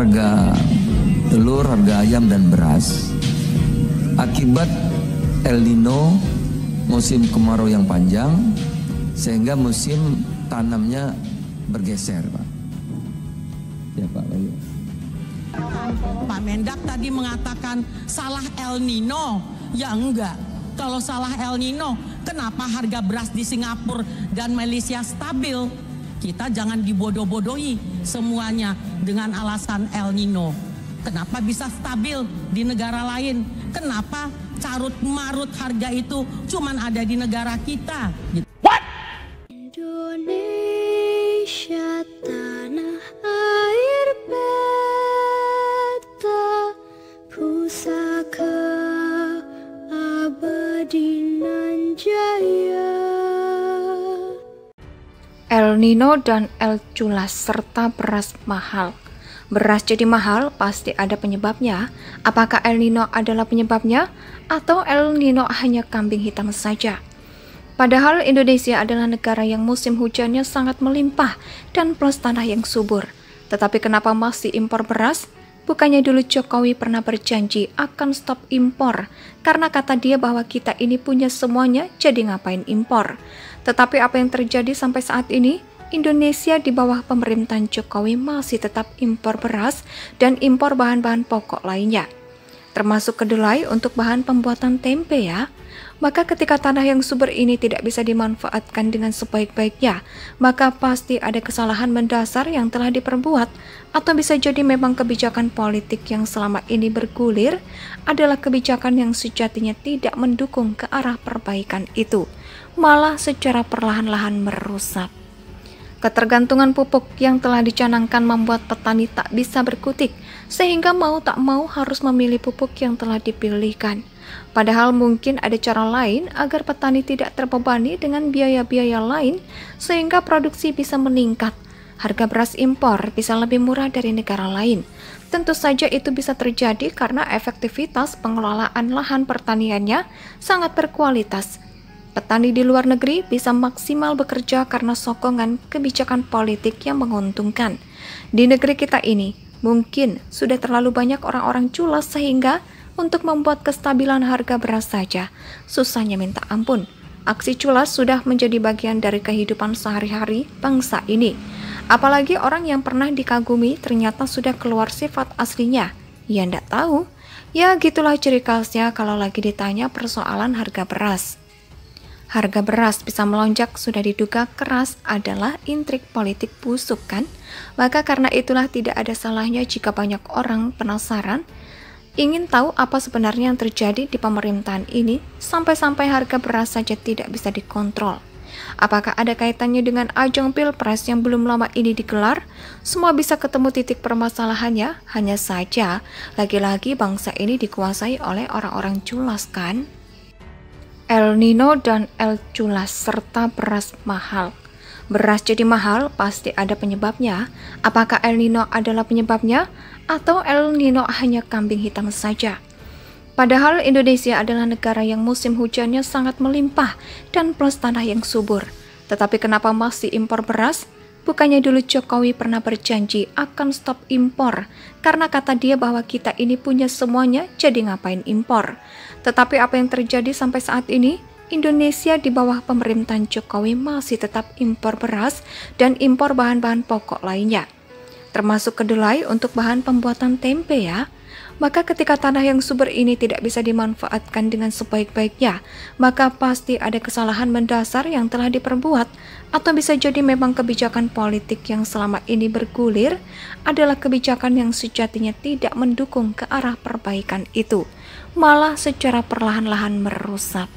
harga telur, harga ayam dan beras akibat El Nino, musim kemarau yang panjang, sehingga musim tanamnya bergeser, Pak. Ya, Pak Bayu. Pak Mendak tadi mengatakan salah El Nino. Ya enggak. Kalau salah El Nino, kenapa harga beras di Singapura dan Malaysia stabil? Kita jangan dibodoh-bodohi semuanya dengan alasan El Nino. Kenapa bisa stabil di negara lain? Kenapa carut-marut harga itu cuman ada di negara kita? What? Indonesia tanah air beta pusaka abadi nan jaya. El Nino dan El Culas serta beras mahal. Beras jadi mahal pasti ada penyebabnya. Apakah El Nino adalah penyebabnya atau El Nino hanya kambing hitam saja? Padahal Indonesia adalah negara yang musim hujannya sangat melimpah dan plus tanah yang subur. Tetapi kenapa masih impor beras? Bukannya dulu Jokowi pernah berjanji akan stop impor karena kata dia bahwa kita ini punya semuanya, jadi ngapain impor? Tetapi apa yang terjadi sampai saat ini? Indonesia di bawah pemerintahan Jokowi masih tetap impor beras dan impor bahan-bahan pokok lainnya, termasuk kedelai untuk bahan pembuatan tempe ya. Maka ketika tanah yang subur ini tidak bisa dimanfaatkan dengan sebaik-baiknya, maka pasti ada kesalahan mendasar yang telah diperbuat, atau bisa jadi memang kebijakan politik yang selama ini bergulir adalah kebijakan yang sejatinya tidak mendukung ke arah perbaikan itu, malah secara perlahan-lahan merusak. Ketergantungan pupuk yang telah dicanangkan membuat petani tak bisa berkutik, sehingga mau tak mau harus memilih pupuk yang telah dipilihkan. Padahal mungkin ada cara lain agar petani tidak terbebani dengan biaya-biaya lain, sehingga produksi bisa meningkat. Harga beras impor bisa lebih murah dari negara lain. Tentu saja itu bisa terjadi karena efektivitas pengelolaan lahan pertaniannya sangat berkualitas. Petani di luar negeri bisa maksimal bekerja karena sokongan kebijakan politik yang menguntungkan. Di negeri kita ini, mungkin sudah terlalu banyak orang-orang culas sehingga untuk membuat kestabilan harga beras saja susahnya minta ampun. Aksi culas sudah menjadi bagian dari kehidupan sehari-hari bangsa ini. Apalagi orang yang pernah dikagumi ternyata sudah keluar sifat aslinya. Ya ndak tahu. Ya gitulah ciri khasnya kalau lagi ditanya persoalan harga beras. Harga beras bisa melonjak sudah diduga keras adalah intrik politik busuk kan? Maka karena itulah tidak ada salahnya jika banyak orang penasaran ingin tahu apa sebenarnya yang terjadi di pemerintahan ini sampai-sampai harga beras saja tidak bisa dikontrol. Apakah ada kaitannya dengan ajang pilpres yang belum lama ini digelar? Semua bisa ketemu titik permasalahannya, hanya saja lagi-lagi bangsa ini dikuasai oleh orang-orang culas kan? El Nino dan El Culas serta beras mahal. Beras jadi mahal pasti ada penyebabnya. Apakah El Nino adalah penyebabnya atau El Nino hanya kambing hitam saja? Padahal Indonesia adalah negara yang musim hujannya sangat melimpah dan plus tanah yang subur. Tetapi kenapa masih impor beras? Bukannya dulu Jokowi pernah berjanji akan stop impor karena kata dia bahwa kita ini punya semuanya, jadi ngapain impor? Tetapi apa yang terjadi sampai saat ini? Indonesia di bawah pemerintahan Jokowi masih tetap impor beras dan impor bahan-bahan pokok lainnya, termasuk kedelai untuk bahan pembuatan tempe ya. Maka ketika tanah yang subur ini tidak bisa dimanfaatkan dengan sebaik-baiknya, maka pasti ada kesalahan mendasar yang telah diperbuat, atau bisa jadi memang kebijakan politik yang selama ini bergulir adalah kebijakan yang sejatinya tidak mendukung ke arah perbaikan itu, malah secara perlahan-lahan merusak.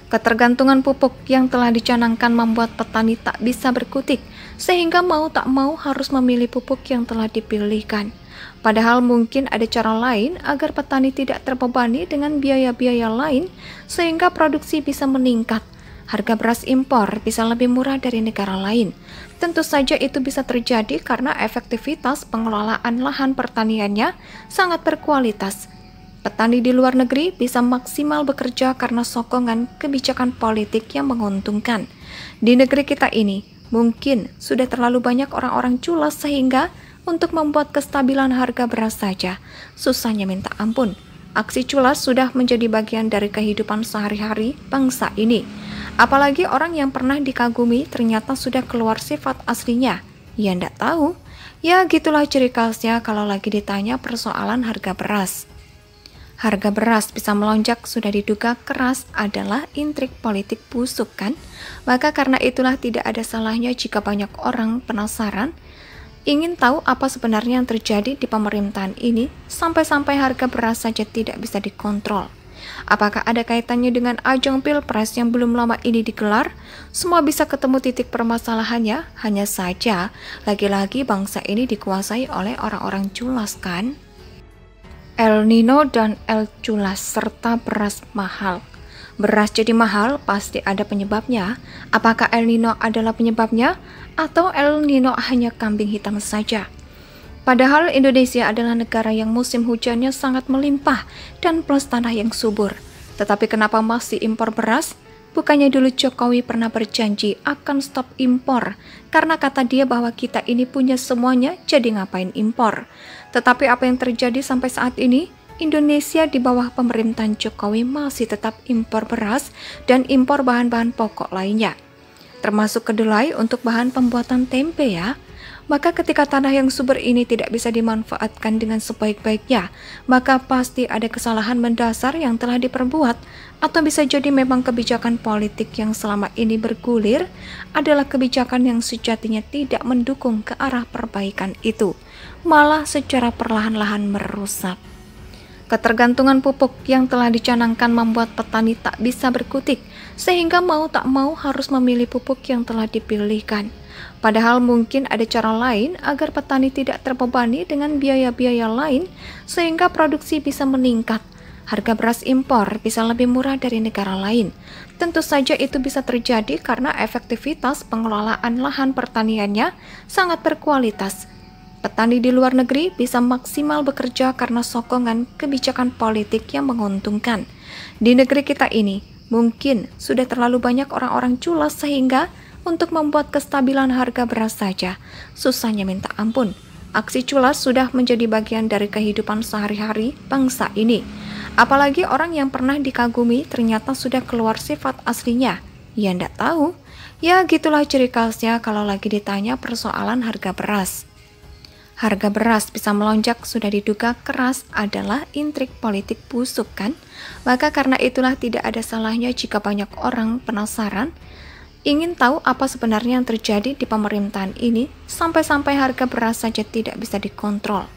Ketergantungan pupuk yang telah dicanangkan membuat petani tak bisa berkutik, sehingga mau tak mau harus memilih pupuk yang telah dipilihkan. Padahal mungkin ada cara lain agar petani tidak terbebani dengan biaya-biaya lain, sehingga produksi bisa meningkat. Harga beras impor bisa lebih murah dari negara lain. Tentu saja itu bisa terjadi karena efektivitas pengelolaan lahan pertaniannya sangat berkualitas. Petani di luar negeri bisa maksimal bekerja karena sokongan kebijakan politik yang menguntungkan. Di negeri kita ini, mungkin sudah terlalu banyak orang-orang culas sehingga untuk membuat kestabilan harga beras saja susahnya minta ampun. Aksi culas sudah menjadi bagian dari kehidupan sehari-hari bangsa ini. Apalagi orang yang pernah dikagumi ternyata sudah keluar sifat aslinya. Ya ndak tahu. Ya gitulah ciri khasnya kalau lagi ditanya persoalan harga beras. Harga beras bisa melonjak sudah diduga keras adalah intrik politik busuk kan? Maka karena itulah tidak ada salahnya jika banyak orang penasaran, ingin tahu apa sebenarnya yang terjadi di pemerintahan ini sampai-sampai harga beras saja tidak bisa dikontrol. Apakah ada kaitannya dengan ajang pilpres yang belum lama ini digelar? Semua bisa ketemu titik permasalahannya, hanya saja lagi-lagi bangsa ini dikuasai oleh orang-orang culas kan? El Nino dan El Culas serta beras mahal. Beras jadi mahal pasti ada penyebabnya. Apakah El Nino adalah penyebabnya atau El Nino hanya kambing hitam saja? Padahal Indonesia adalah negara yang musim hujannya sangat melimpah dan plus tanah yang subur. Tetapi kenapa masih impor beras? Bukannya dulu Jokowi pernah berjanji akan stop impor karena kata dia bahwa kita ini punya semuanya, jadi ngapain impor? Tetapi apa yang terjadi sampai saat ini? Indonesia di bawah pemerintahan Jokowi masih tetap impor beras dan impor bahan-bahan pokok lainnya, termasuk kedelai untuk bahan pembuatan tempe ya. Maka ketika tanah yang subur ini tidak bisa dimanfaatkan dengan sebaik-baiknya, maka pasti ada kesalahan mendasar yang telah diperbuat, atau bisa jadi memang kebijakan politik yang selama ini bergulir adalah kebijakan yang sejatinya tidak mendukung ke arah perbaikan itu, malah secara perlahan-lahan merusak. Ketergantungan pupuk yang telah dicanangkan membuat petani tak bisa berkutik, sehingga mau tak mau harus memilih pupuk yang telah dipilihkan. Padahal mungkin ada cara lain agar petani tidak terbebani dengan biaya-biaya lain sehingga produksi bisa meningkat. Harga beras impor bisa lebih murah dari negara lain. Tentu saja itu bisa terjadi karena efektivitas pengelolaan lahan pertaniannya sangat berkualitas. Petani di luar negeri bisa maksimal bekerja karena sokongan kebijakan politik yang menguntungkan. Di negeri kita ini, mungkin sudah terlalu banyak orang-orang culas sehingga untuk membuat kestabilan harga beras saja susahnya minta ampun. Aksi culas sudah menjadi bagian dari kehidupan sehari-hari bangsa ini. Apalagi orang yang pernah dikagumi ternyata sudah keluar sifat aslinya. Ya ndak tahu. Ya gitulah ciri khasnya kalau lagi ditanya persoalan harga beras. Harga beras bisa melonjak sudah diduga keras adalah intrik politik busuk kan? Maka karena itulah tidak ada salahnya jika banyak orang penasaran, ingin tahu apa sebenarnya yang terjadi di pemerintahan ini sampai-sampai harga beras saja tidak bisa dikontrol.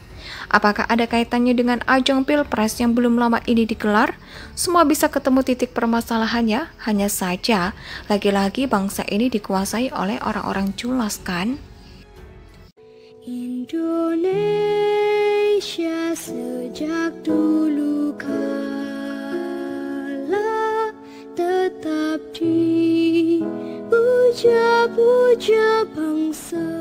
Apakah ada kaitannya dengan ajang pilpres yang belum lama ini digelar? Semua bisa ketemu titik permasalahannya, hanya saja lagi-lagi bangsa ini dikuasai oleh orang-orang culas kan? Indonesia sejak dulu kala tetap dipuja-puja bangsa